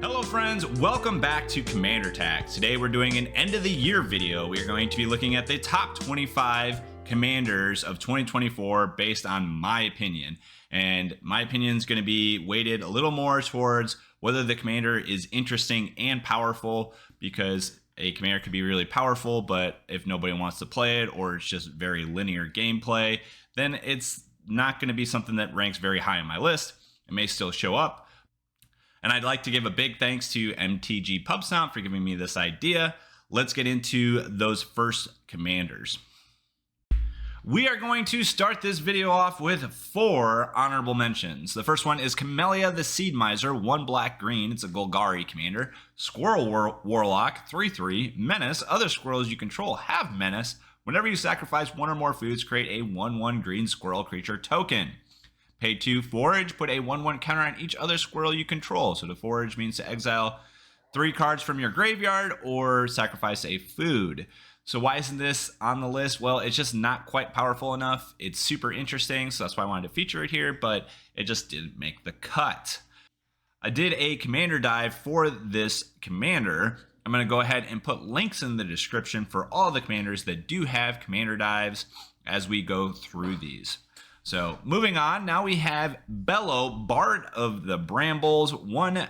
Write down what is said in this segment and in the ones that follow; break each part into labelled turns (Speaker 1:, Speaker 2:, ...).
Speaker 1: Hello friends, welcome back to Commander Tags. Today we're doing an end of the year video. We are going to be looking at the top 25 commanders of 2024 based on my opinion. And my opinion is going to be weighted a little more towards whether the commander is interesting and powerful, because a commander could be really powerful, but if nobody wants to play it or it's just very linear gameplay, then it's not going to be something that ranks very high on my list. It may still show up. And I'd like to give a big thanks to MTG PubStomp for giving me this idea. Let's get into those first commanders. We are going to start this video off with 4 honorable mentions. The first one is Camelia the Seedmiser, 1 black green. It's a Golgari commander. Squirrel Warlock, 3/3. Menace. Other squirrels you control have Menace. Whenever you sacrifice 1 or more foods, create a 1/1 green squirrel creature token. Pay 2 forage, put a 1/1 counter on each other squirrel you control. So to forage means to exile 3 cards from your graveyard or sacrifice a food. So why isn't this on the list? Well, it's just not quite powerful enough. It's super interesting, so that's why I wanted to feature it here, but it just didn't make the cut. I did a commander dive for this commander. I'm going to go ahead and put links in the description for all the commanders that do have commander dives as we go through these. So moving on, now we have Bello, Bard of the Brambles, 1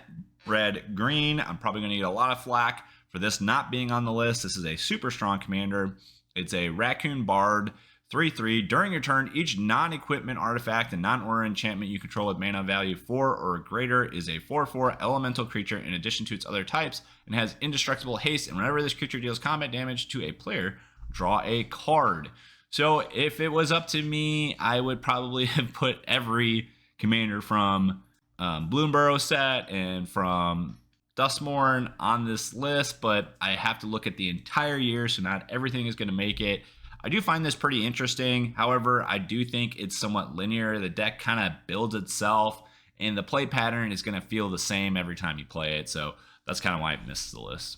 Speaker 1: red green. I'm probably going to get a lot of flack for this not being on the list. This is a super strong commander. It's a Raccoon Bard, 3/3. During your turn, each non-equipment artifact and non-aura enchantment you control with mana value 4 or greater is a 4/4 elemental creature in addition to its other types and has indestructible haste. And whenever this creature deals combat damage to a player, draw a card. So if it was up to me, I would probably have put every commander from Bloomburrow set and from Dustmourne on this list, but I have to look at the entire year, so not everything is going to make it. I do find this pretty interesting. However, I do think it's somewhat linear. The deck kind of builds itself, and the play pattern is going to feel the same every time you play it, so that's kind of why it misses the list.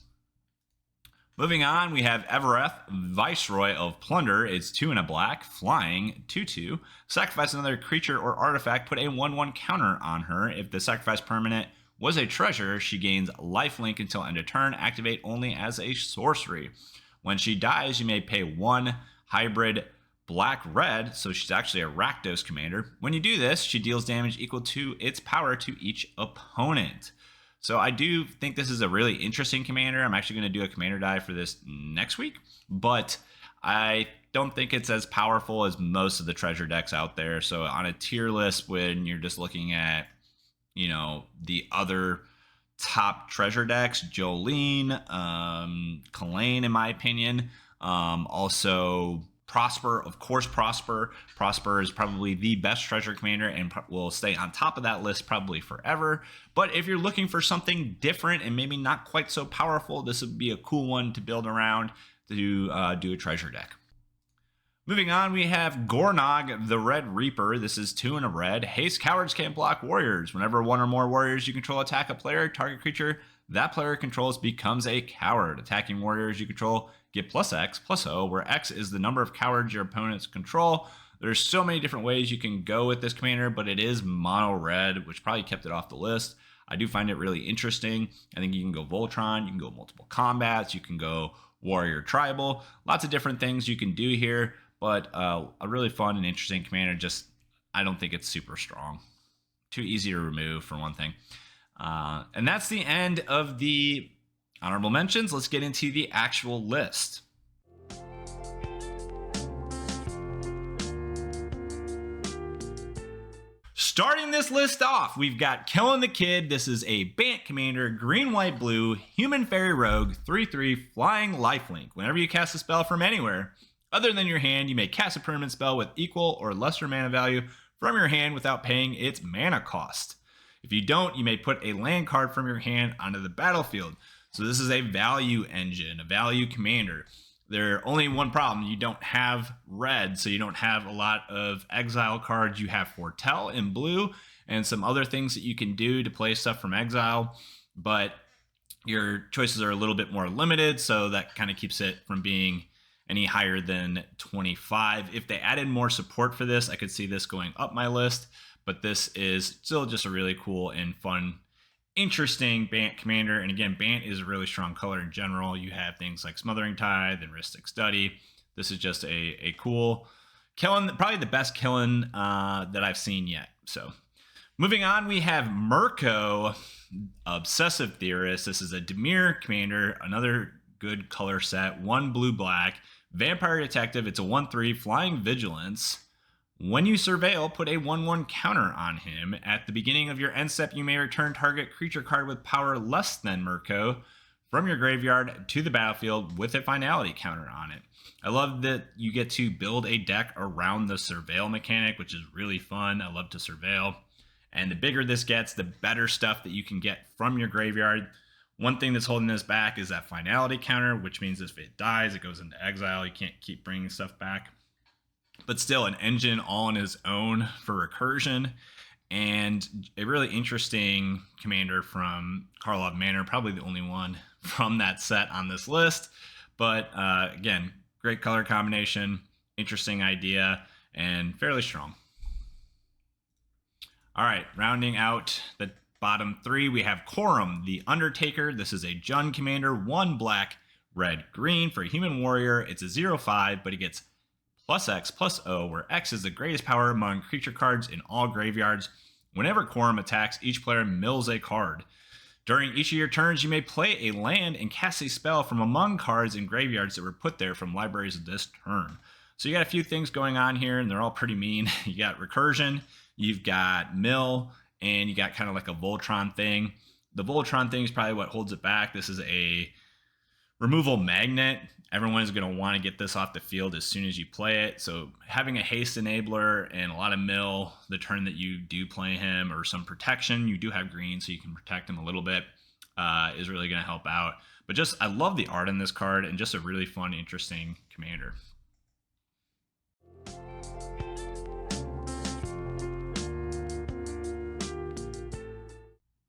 Speaker 1: Moving on, we have Evereth, Viceroy of Plunder. It's 2 and a black, flying, 2/2. Sacrifice another creature or artifact, put a 1/1 counter on her. If the sacrifice permanent was a treasure, she gains lifelink until end of turn, activate only as a sorcery. When she dies, you may pay 1 hybrid black-red, so she's actually a Rakdos commander. When you do this, she deals damage equal to its power to each opponent. So I do think this is a really interesting commander. I'm actually going to do a commander dive for this next week, but I don't think it's as powerful as most of the treasure decks out there. So on a tier list, when you're just looking at, you know, the other top treasure decks, Jolene, Kalain, in my opinion, also Prosper, of course. Prosper is probably the best treasure commander and will stay on top of that list probably forever. But if you're looking for something different and maybe not quite so powerful, this would be a cool one to build around to do a treasure deck. Moving on, we have Gornog, the Red Reaper. This is 2 and a red. Haste, cowards can't block warriors. Whenever 1 or more warriors you control attack a player, target creature that player controls becomes a coward. Attacking warriors you control get +X/+O, where X is the number of cowards your opponents control. There's so many different ways you can go with this commander, but it is mono red, which probably kept it off the list. I do find it really interesting. I think you can go Voltron, you can go multiple combats, you can go warrior tribal, lots of different things you can do here, but a really fun and interesting commander. Just, I don't think it's super strong. Too easy to remove, for one thing. And that's the end of the honorable mentions. Let's get into the actual list. Starting this list off, we've got Killing the Kid. This is a Bant commander, green, white, blue, human fairy rogue, 3/3, flying lifelink. Whenever you cast a spell from anywhere other than your hand, you may cast a permanent spell with equal or lesser mana value from your hand without paying its mana cost. If you don't, you may put a land card from your hand onto the battlefield. So this is a value engine, a value commander. There's only one problem. You don't have red, so you don't have a lot of exile cards. You have Foretell in blue and some other things that you can do to play stuff from exile, but your choices are a little bit more limited, so that kind of keeps it from being any higher than 25. If they added more support for this, I could see this going up my list, but this is still just a really cool and fun interesting Bant commander. And again, Bant is a really strong color in general. You have things like Smothering Tithe and Ristic Study. This is just a cool killing, probably the best killing that I've seen yet. So moving on, we have Mirko, Obsessive Theorist. This is a Dimir commander, another good color set. 1 blue-black. Vampire Detective. It's a 1/3 flying vigilance. When you surveil, put a 1/1 counter on him. At the beginning of your end step, you may return target creature card with power less than Mirko from your graveyard to the battlefield with a finality counter on it. I love that you get to build a deck around the surveil mechanic, which is really fun. I love to surveil. And the bigger this gets, the better stuff that you can get from your graveyard. One thing that's holding this back is that finality counter, which means if it dies, it goes into exile. You can't keep bringing stuff back. But still, an engine all on his own for recursion, and a really interesting commander from Karlov Manor, probably the only one from that set on this list. But again, great color combination, interesting idea, and fairly strong. All right, rounding out the bottom 3, we have Corum, the Undertaker. This is a Jund commander, 1 black, red, green for a human warrior. It's a 0/5, but he gets +X/+O, where X is the greatest power among creature cards in all graveyards. Whenever Corum attacks, each player mills a card. During each of your turns, you may play a land and cast a spell from among cards in graveyards that were put there from libraries this turn. So you got a few things going on here, and they're all pretty mean. You got recursion, you've got mill, and you got kind of like a Voltron thing. The Voltron thing is probably what holds it back. This is a removal magnet. Everyone is going to want to get this off the field as soon as you play it. So having a haste enabler and a lot of mill the turn that you do play him, or some protection, you do have green so you can protect him a little bit, is really going to help out. But just, I love the art in this card, and just a really fun, interesting commander.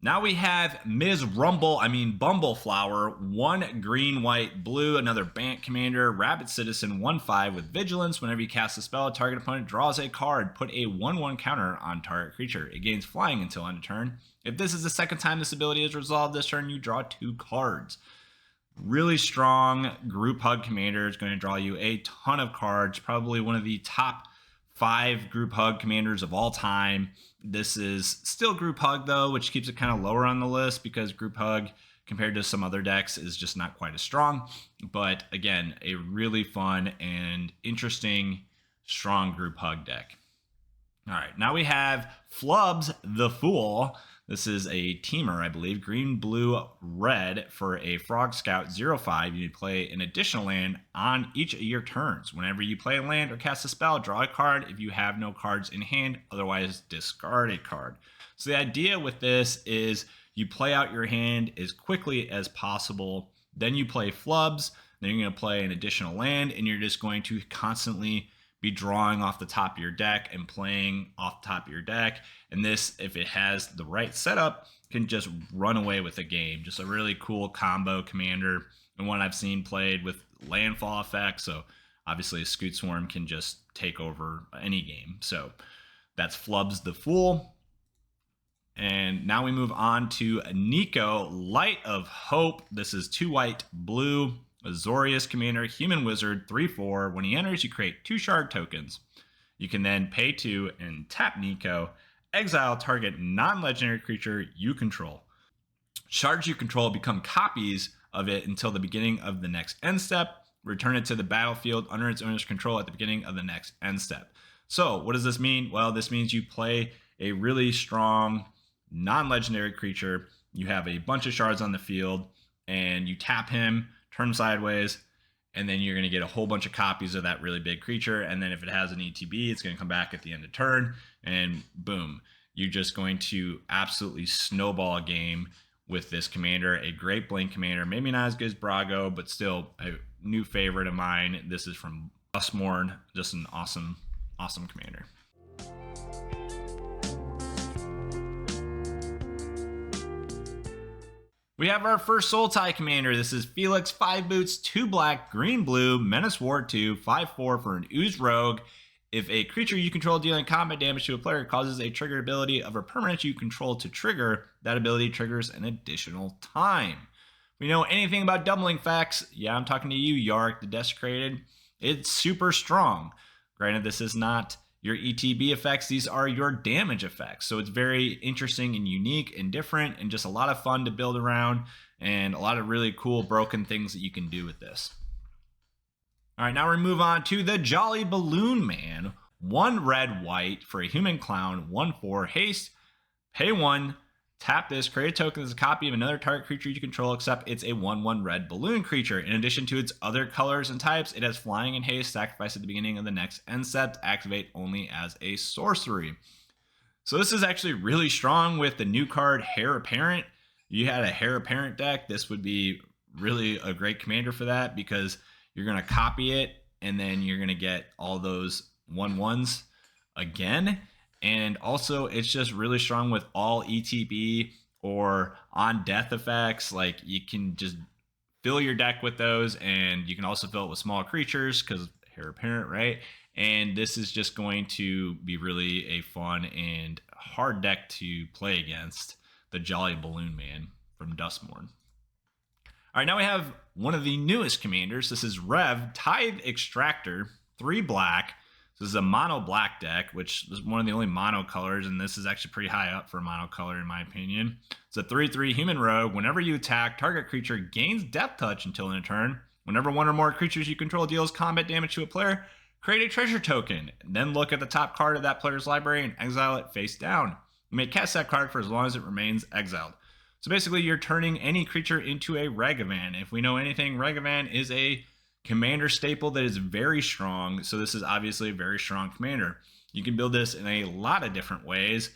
Speaker 1: Now we have Bumbleflower, 1 green, white, blue, another Bant commander, Rabbit Citizen, 1/5 with vigilance. Whenever you cast a spell, a target opponent draws a card. Put a 1/1 counter on target creature. It gains flying until end of turn. If this is the second time this ability is resolved this turn, you draw 2 cards. Really strong group hug commander. Is going to draw you a ton of cards. Probably one of the top 5 group hug commanders of all time. This is still group hug though, which keeps it kind of lower on the list because group hug compared to some other decks is just not quite as strong. But again, a really fun and interesting strong group hug deck. All right, now we have Flubs the Fool. This is a teamer, I believe. Green, blue, red for a Frog Scout 0/5. You need to play an additional land on each of your turns. Whenever you play a land or cast a spell, draw a card if you have no cards in hand. Otherwise, discard a card. So the idea with this is you play out your hand as quickly as possible. Then you play Flubs. Then you're going to play an additional land, and you're just going to constantly be drawing off the top of your deck and playing off the top of your deck. And this, if it has the right setup, can just run away with the game. Just a really cool combo commander, and one I've seen played with landfall effects. So obviously a Scoot Swarm can just take over any game. So that's Flubs the Fool. And now we move on to Nikko, Light of Hope. This is 2 white, blue, Azorius commander, human wizard, 3/4. When he enters, you create 2 shard tokens. You can then pay 2 and tap Nikko, exile target non-legendary creature you control. Shards you control become copies of it until the beginning of the next end step. Return it to the battlefield under its owner's control at the beginning of the next end step. So what does this mean? Well, this means you play a really strong non-legendary creature. You have a bunch of shards on the field, and you tap him, turn sideways, and then you're going to get a whole bunch of copies of that really big creature. And then if it has an ETB, it's going to come back at the end of turn, and boom, you're just going to absolutely snowball a game with this commander. A great blink commander, maybe not as good as Brago, but still a new favorite of mine. This is from Usmorn, just an awesome commander. We have our first Sultai commander. This is Felix, 5 boots, 2 black, green, blue, Menace Ward 2, 5/4 for an Ooze Rogue. If a creature you control dealing combat damage to a player causes a trigger ability of a permanent you control to trigger, that ability triggers an additional time. If we know anything about doubling effects, yeah, I'm talking to you, Yark the Desecrated. It's super strong. Granted, this is not your ETB effects, these are your damage effects. So it's very interesting and unique and different and just a lot of fun to build around and a lot of really cool broken things that you can do with this. All right, now we move on to the Jolly Balloon Man. 1 red, white for a human clown, 1/4 haste, pay 1, tap this, create a token that's a copy of another target creature you control, except it's a 1/1 red balloon creature. In addition to its other colors and types, it has flying and haste, sacrifice at the beginning of the next end step, activate only as a sorcery. So this is actually really strong with the new card Heir Apparent. If you had a Heir Apparent deck, this would be really a great commander for that, because you're going to copy it and then you're going to get all those 1/1s again. And also it's just really strong with all ETB or on death effects. Like, you can just fill your deck with those, and you can also fill it with small creatures because Heir Apparent, right? And this is just going to be really a fun and hard deck to play against, the Jolly Balloon Man from Duskmourn. All right, now we have one of the newest commanders. This is Rev Tithe Extractor, 3 black. This is a mono black deck, which is one of the only mono colors, and this is actually pretty high up for a mono color in my opinion. It's a 3/3 human rogue. Whenever you attack, target creature gains Death Touch until end of turn. Whenever one or more creatures you control deals combat damage to a player, create a treasure token. Then look at the top card of that player's library and exile it face down. You may cast that card for as long as it remains exiled. So basically, you're turning any creature into a Ragavan. If we know anything, Ragavan is a commander staple that is very strong. So this is obviously a very strong commander. You can build this in a lot of different ways,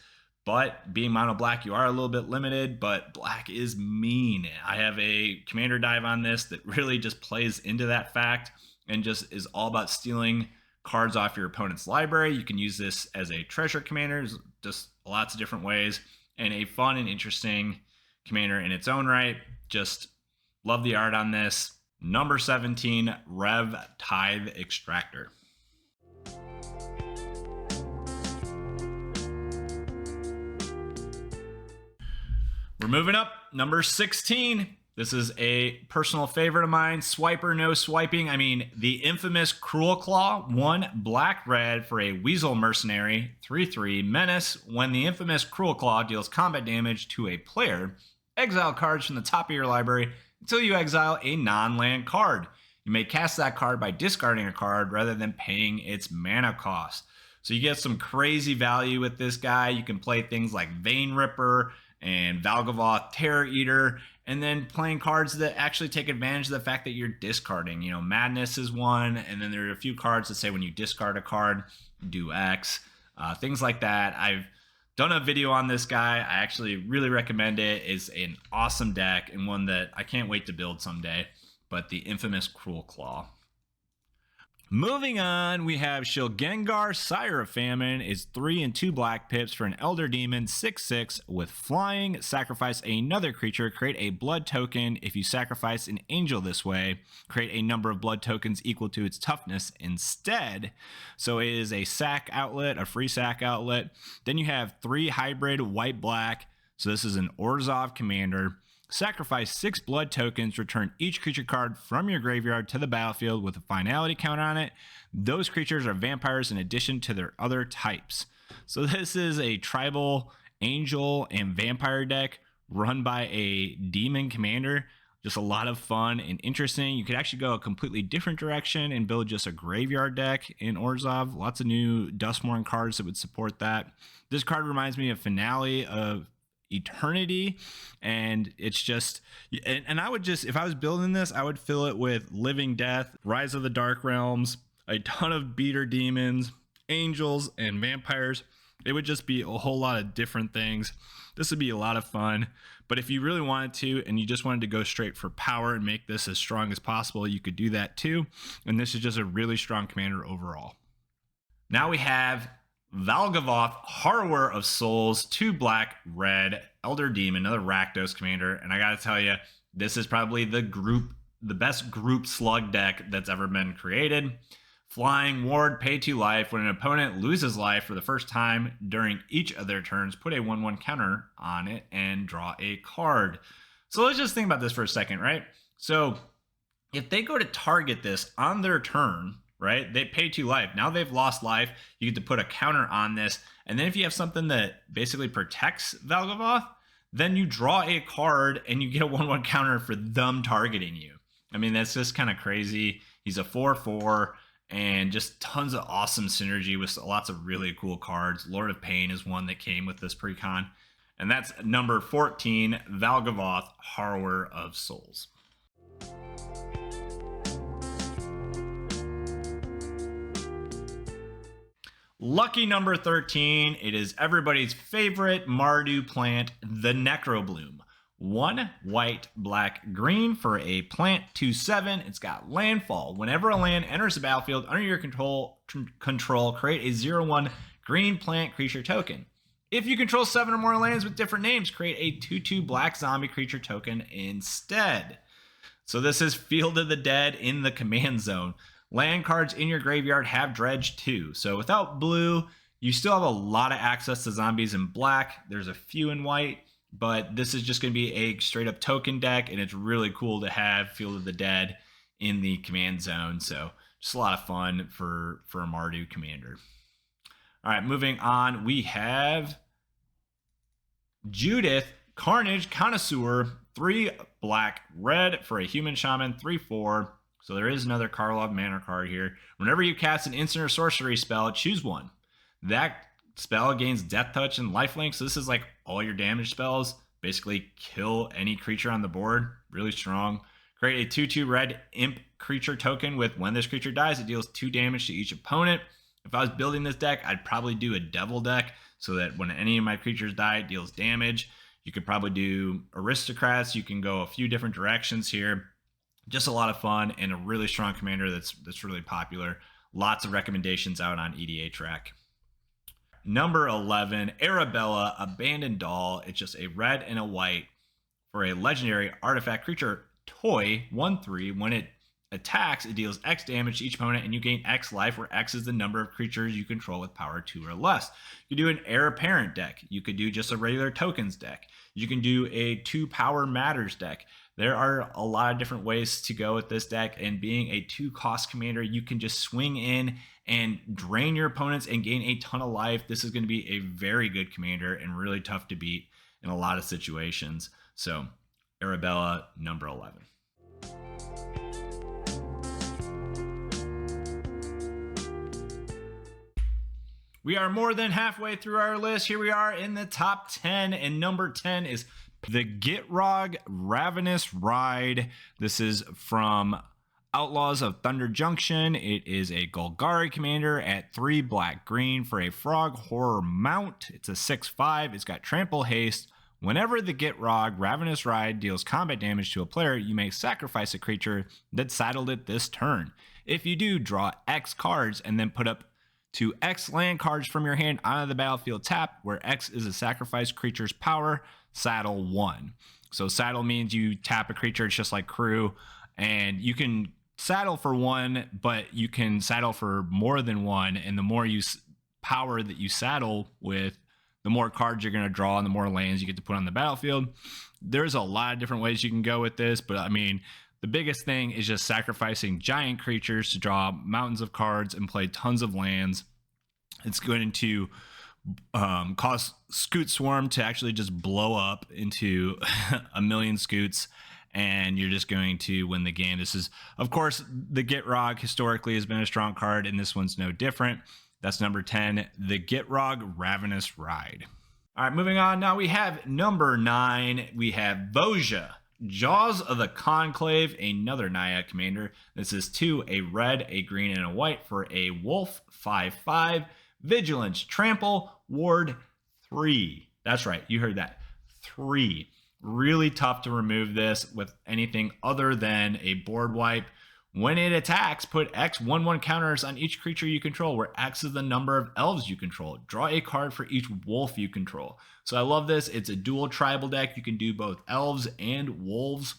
Speaker 1: but being mono black, you are a little bit limited, but black is mean. I have a commander dive on this that really just plays into that fact and just is all about stealing cards off your opponent's library. You can use this as a treasure commander, just lots of different ways, and a fun and interesting commander in its own right. Just love the art on this. Number 17, Rev Tithe Extractor. We're moving up. Number 16. This is a personal favorite of mine. Swiper, no swiping. I mean, the infamous Cruelclaw, 1 black red for a Weasel Mercenary, 3/3 menace. When the infamous Cruelclaw deals combat damage to a player, exile cards from the top of your library until you exile a non-land card. You may cast that card by discarding a card rather than paying its mana cost. So you get some crazy value with this guy. You can play things like Vein Ripper and Valgavoth Terror Eater, and then playing cards that actually take advantage of the fact that you're discarding. You know, Madness is one, and then there are a few cards that say when you discard a card, do X. Things like that. I've done a video on this guy. I actually really recommend it. It's an awesome deck and one that I can't wait to build someday. But the infamous Cruelclaw. Moving on, we have Shilgengar, Sire of Famine, is 3 and 2 black pips for an Elder Demon, 6/6 with flying. Sacrifice another creature, create a blood token. If you sacrifice an angel this way, create a number of blood tokens equal to its toughness instead. So it is a sack outlet, a free sack outlet. Then you have 3 hybrid white-black. So this is an Orzhov commander. Sacrifice 6 blood tokens, return each creature card from your graveyard to the battlefield with a finality counter on it. Those creatures are vampires in addition to their other types. So this is a tribal angel and vampire deck run by a demon commander. Just a lot of fun and interesting. You could actually go a completely different direction and build just a graveyard deck in Orzhov. Lots of new Duskmourn cards that would support that. This card reminds me of Finale of Eternity, and it's just, and I would just, if I was building this, I would fill it with Living Death, Rise of the Dark Realms, a ton of beater demons, angels, and vampires. It would just be a whole lot of different things. This would be a lot of fun. But if you really wanted to and you just wanted to go straight for power and make this as strong as possible, you could do that too. And this is just a really strong commander overall. Now we have Valgavoth, Harrower of Souls, 2 black, red, Elder Demon, another Rakdos commander. And I gotta tell you, this is probably the best group slug deck that's ever been created. Flying Ward, pay 2 life. When an opponent loses life for the first time during each of their turns, put a 1/1 counter on it and draw a card. So let's just think about this for a second, right? So if they go to target this on their turn, right, they pay 2 life. Now they've lost life. You get to put a counter on this. And then if you have something that basically protects Valgavoth, then you draw a card and you get a 1/1 counter for them targeting you. I mean, that's just kind of crazy. He's a 4/4 and just tons of awesome synergy with lots of really cool cards. Lord of Pain is one that came with this precon. And that's number 14, Valgavoth, Harrower of Souls. Lucky number 13, it is everybody's favorite Mardu plant, the Necrobloom. 1 white, black, green for a plant, 2/7. It's got landfall. Whenever a land enters the battlefield under your control, create a 0/1 green plant creature token. If you control 7 or more lands with different names, create a 2/2 black zombie creature token instead. So this is Field of the Dead in the command zone. Land cards in your graveyard have dredge too. So without blue, you still have a lot of access to zombies in black. There's a few in white, but this is just going to be a straight up token deck, and it's really cool to have Field of the Dead in the command zone. So just a lot of fun for a Mardu commander. All right, moving on, we have Judith, Carnage Connoisseur, 3 black, red for a human shaman, 3/4. So there is another Karlov Manor card here. Whenever you cast an instant or sorcery spell, choose one. That spell gains Death Touch and Lifelink. So this is like all your damage spells. Basically kill any creature on the board. Really strong. Create a 2/2 red imp creature token with when this creature dies, it deals 2 damage to each opponent. If I was building this deck, I'd probably do a devil deck so that when any of my creatures die, it deals damage. You could probably do aristocrats. You can go a few different directions here. Just a lot of fun and a really strong commander that's really popular. Lots of recommendations out on EDA Track. Number 11, Arabella, Abandoned Doll. It's just a red and a white for a legendary artifact creature toy, 1/3. When it attacks, it deals X damage to each opponent and you gain X life, where X is the number of creatures you control with power 2 or less. You could do an Heir Apparent deck. You could do just a regular tokens deck. You can do a 2 Power Matters deck. There are a lot of different ways to go with this deck, and being a 2-cost commander, you can just swing in and drain your opponents and gain a ton of life. This is going to be a very good commander and really tough to beat in a lot of situations. So Arabella, number 11. We are more than halfway through our list. Here we are in the top 10, and number 10 is the Gitrog Ravenous Ride. This is from Outlaws of Thunder Junction. It is a Golgari commander at 3 black green for a Frog Horror Mount. It's a 6/5. It's got Trample Haste. Whenever the Gitrog Ravenous Ride deals combat damage to a player, you may sacrifice a creature that saddled it this turn. If you do, draw X cards and then put up to X land cards from your hand onto the battlefield tap, where X is a sacrificed creature's power, saddle 1. So saddle means you tap a creature. It's just like crew, and you can saddle for 1, but you can saddle for more than 1, and the more power that you saddle with, the more cards you're going to draw and the more lands you get to put on the battlefield. There's a lot of different ways you can go with this, but I mean, the biggest thing is just sacrificing giant creatures to draw mountains of cards and play tons of lands. It's going to cause Scoot Swarm to actually just blow up into a million Scoots, and you're just going to win the game. This is, of course, the Gitrog historically has been a strong card, and this one's no different. That's number 10, the Gitrog Ravenous Ride. All right, moving on. Now we have number 9. We have Vosja, Jaws of the Conclave, another Naya commander. This is 2, a red, a green, and a white for a wolf, 5/5. Vigilance, Trample, Ward, 3. That's right, you heard that. 3. Really tough to remove this with anything other than a board wipe. When it attacks, put X 1/1 counters on each creature you control, where X is the number of elves you control. Draw a card for each wolf you control. So I love this. It's a dual tribal deck. You can do both elves and wolves.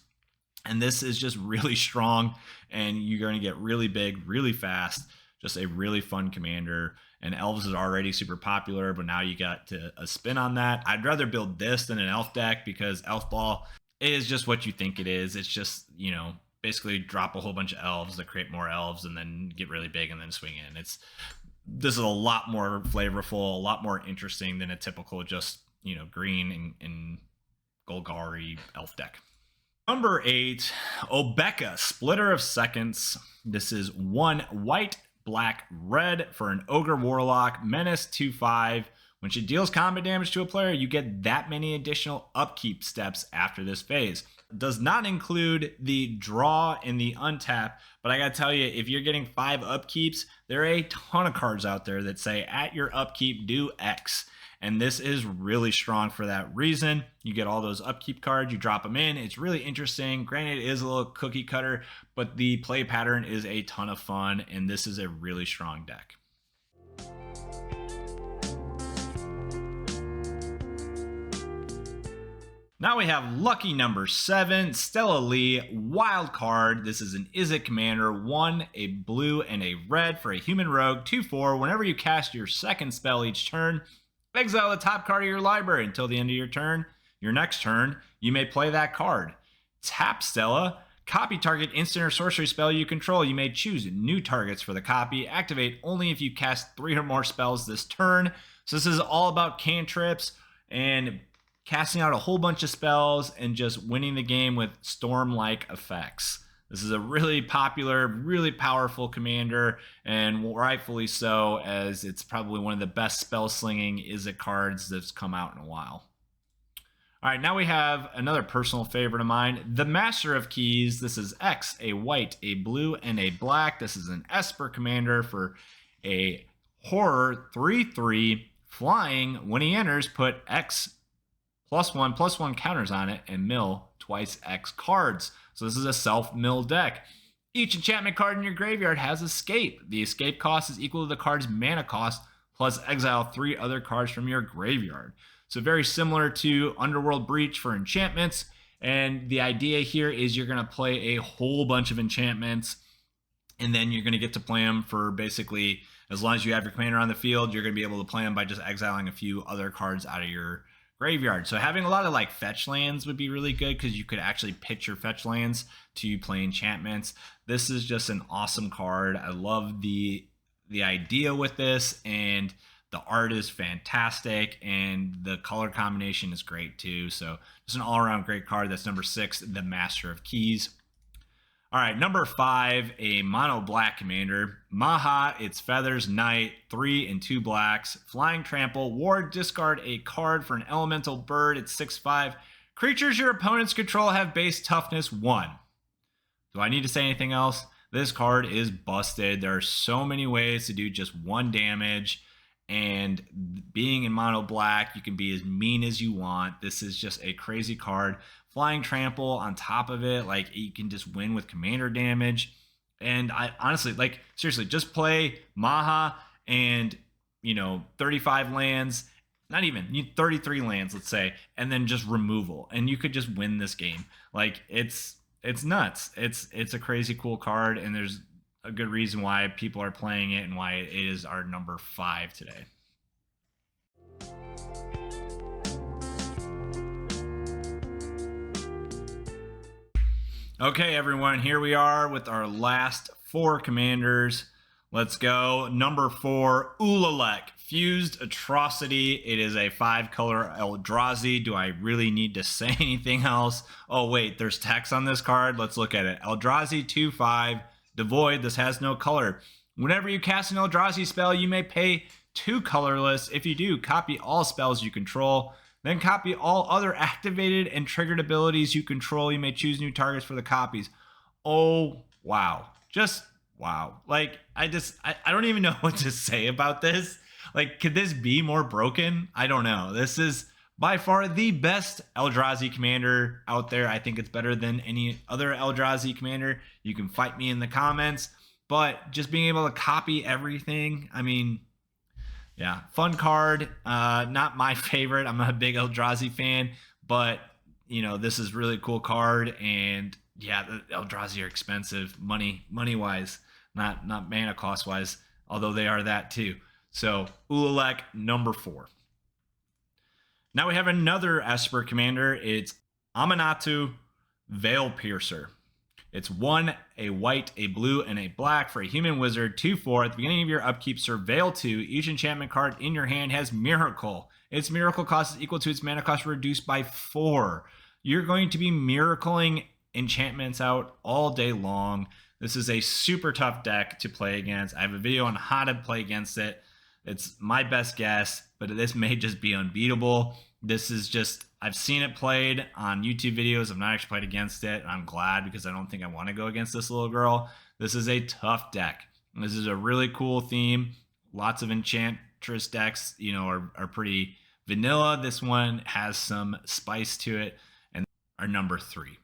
Speaker 1: And this is just really strong, and you're going to get really big, really fast. just a really fun commander. And elves is already super popular, but now you got a spin on that. I'd rather build this than an elf deck, because elf ball is just what you think it is. It's just, you know, basically drop a whole bunch of elves that create more elves and then get really big and then swing in. This is a lot more flavorful, a lot more interesting than a typical just, you know, green and Golgari elf deck. Number 8, Obeka, Splitter of Seconds. This is 1 white, black, red for an Ogre Warlock, Menace 2/5. When she deals combat damage to a player, you get that many additional upkeep steps after this phase. It does not include the draw and the untap, but I gotta tell you, if you're getting 5 upkeeps, there are a ton of cards out there that say at your upkeep do X. And this is really strong for that reason. You get all those upkeep cards, you drop them in. It's really interesting. Granted, it is a little cookie cutter, but the play pattern is a ton of fun, and this is a really strong deck. Now we have lucky number 7, Stella Lee, wild card. This is an Izzet commander, 1, a blue and a red for a human rogue, 2/4. Whenever you cast your second spell each turn, exile the top card of your library until the end of your turn. Your next turn, you may play that card. Tap Stella. Copy target instant or sorcery spell you control. You may choose new targets for the copy. Activate only if you cast 3 or more spells this turn. So this is all about cantrips and casting out a whole bunch of spells and just winning the game with storm-like effects. This is a really popular, really powerful commander, and rightfully so, as it's probably one of the best spell-slinging Izzet cards that's come out in a while. All right, now we have another personal favorite of mine, the Master of Keys. This is X, a white, a blue, and a black. This is an Esper commander for a horror 3/3 flying. When he enters, put X +1/+1 counters on it and mill twice X cards. So this is a self-mill deck. Each enchantment card in your graveyard has escape. The escape cost is equal to the card's mana cost plus exile 3 other cards from your graveyard. So very similar to Underworld Breach for enchantments. And the idea here is you're going to play a whole bunch of enchantments, and then you're going to get to play them for basically, as long as you have your commander on the field, you're going to be able to play them by just exiling a few other cards out of your graveyard. So having a lot of like fetch lands would be really good, because you could actually pitch your fetch lands to play enchantments. This is just an awesome card. I love the idea with this, and the art is fantastic, and the color combination is great too. So just an all-around great card. That's number 6, the Master of Keys. All right, number 5, a mono black commander. Maha, its feathers, knight, 3 and 2 blacks. Flying trample, ward, discard a card for an elemental bird. It's 6/5. Creatures your opponents control have base toughness 1. Do I need to say anything else? This card is busted. There are so many ways to do just 1 damage. And being in mono black, you can be as mean as you want. This is just a crazy card. Flying trample on top of it, like you can just win with commander damage. And I honestly, like, seriously, just play Maha and, you know, 35 lands, not even 33 lands, let's say, and then just removal, and you could just win this game. Like, it's nuts. It's a crazy cool card, and there's a good reason why people are playing it and why it is our number 5 today. Okay, everyone, here we are with our last 4 commanders. Let's go. Number 4, Ulalek, Fused Atrocity. It is a 5-color Eldrazi. Do I really need to say anything else? Oh, wait, there's text on this card. Let's look at it. Eldrazi 2/5, devoid. This has no color. Whenever you cast an Eldrazi spell, you may pay 2 colorless. If you do, copy all spells you control. Then copy all other activated and triggered abilities you control. You may choose new targets for the copies. Oh, wow. Just wow. Like, I don't even know what to say about this. Like, could this be more broken? I don't know. This is by far the best Eldrazi commander out there. I think it's better than any other Eldrazi commander. You can fight me in the comments. But just being able to copy everything, I mean, yeah, fun card. Not my favorite. I'm not a big Eldrazi fan, but you know, this is really cool card. And yeah, the Eldrazi are expensive, money wise, not mana cost wise. although they are that too. So Ulalek, number 4. Now we have another Esper commander. It's Aminatou Veil Piercer. It's 1, a white, a blue, and a black for a human wizard. 2/4. At the beginning of your upkeep, surveil 2. Each enchantment card in your hand has Miracle. Its miracle cost is equal to its mana cost reduced by 4. You're going to be miracling enchantments out all day long. This is a super tough deck to play against. I have a video on how to play against it. It's my best guess, but this may just be unbeatable. This is just, I've seen it played on YouTube videos. I've not actually played against it. I'm glad, because I don't think I want to go against this little girl. This is a tough deck. This is a really cool theme. Lots of Enchantress decks, you know, are pretty vanilla. This one has some spice to it. And our number 3.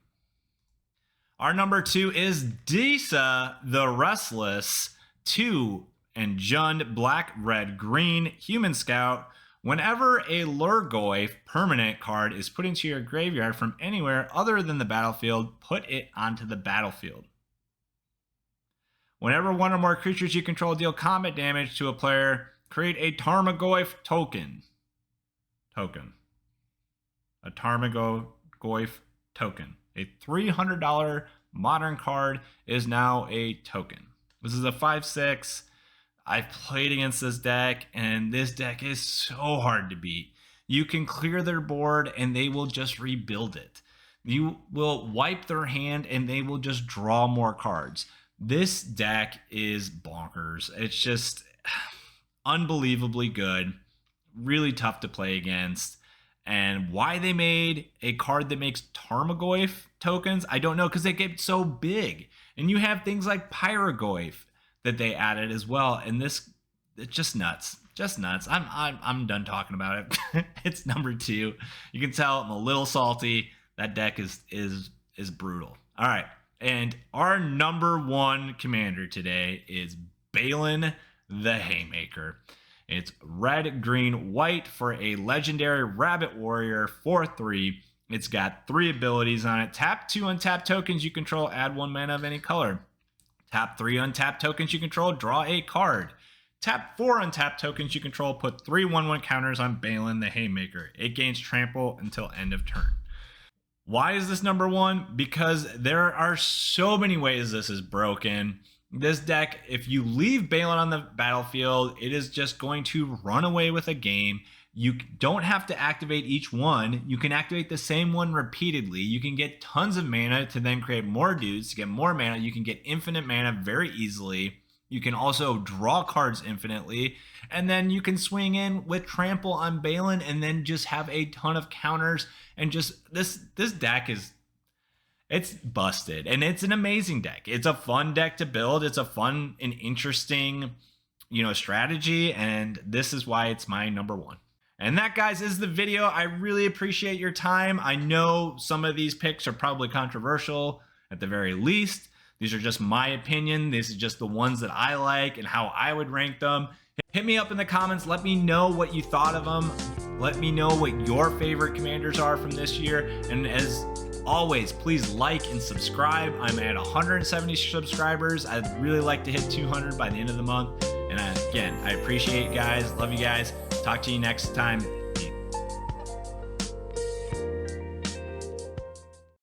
Speaker 1: Our number 2 is Disa the Restless. 2 and Jund, black, red, green, human scout. Whenever a Lurgoyf permanent card is put into your graveyard from anywhere other than the battlefield, put it onto the battlefield. Whenever one or more creatures you control deal combat damage to a player, create a Tarmogoyf token. A Tarmogoyf token. A $300 modern card is now a token. This is a 5/6. I've played against this deck, and this deck is so hard to beat. You can clear their board, and they will just rebuild it. You will wipe their hand, and they will just draw more cards. This deck is bonkers. It's just unbelievably good. Really tough to play against. And why they made a card that makes Tarmogoyf tokens, I don't know, because they get so big. And you have things like Pyrogoyf that they added as well, and this, it's just nuts, I'm done talking about it. It's number 2. You can tell I'm a little salty. That deck is brutal. All right, and our number 1 commander today is Baylen the Haymaker. It's red, green, white for a legendary rabbit warrior 4/3. It's got 3 abilities on it. Tap 2 untapped tokens you control, add 1 mana of any color. Tap 3 untapped tokens you control, draw a card. Tap 4 untapped tokens you control, put 3 1/1 counters on Baylen the Haymaker. It gains trample until end of turn. Why is this number 1? Because there are so many ways this is broken. This deck, if you leave Baylen on the battlefield, it is just going to run away with a game. You don't have to activate each one. You can activate the same one repeatedly. You can get tons of mana to then create more dudes to get more mana. You can get infinite mana very easily. You can also draw cards infinitely. And then you can swing in with Trample on Baylen and then just have a ton of counters. And just this deck is, it's busted. And it's an amazing deck. It's a fun deck to build. It's a fun and interesting, strategy. And this is why it's my number 1. And that, guys, is the video. I really appreciate your time. I know some of these picks are probably controversial at the very least. These are just my opinion. This is just the ones that I like and how I would rank them. Hit me up in the comments. Let me know what you thought of them. Let me know what your favorite commanders are from this year. And as always, please like and subscribe. I'm at 170 subscribers. I'd really like to hit 200 by the end of the month. And again, I appreciate you guys. Love you guys. Talk to you next time.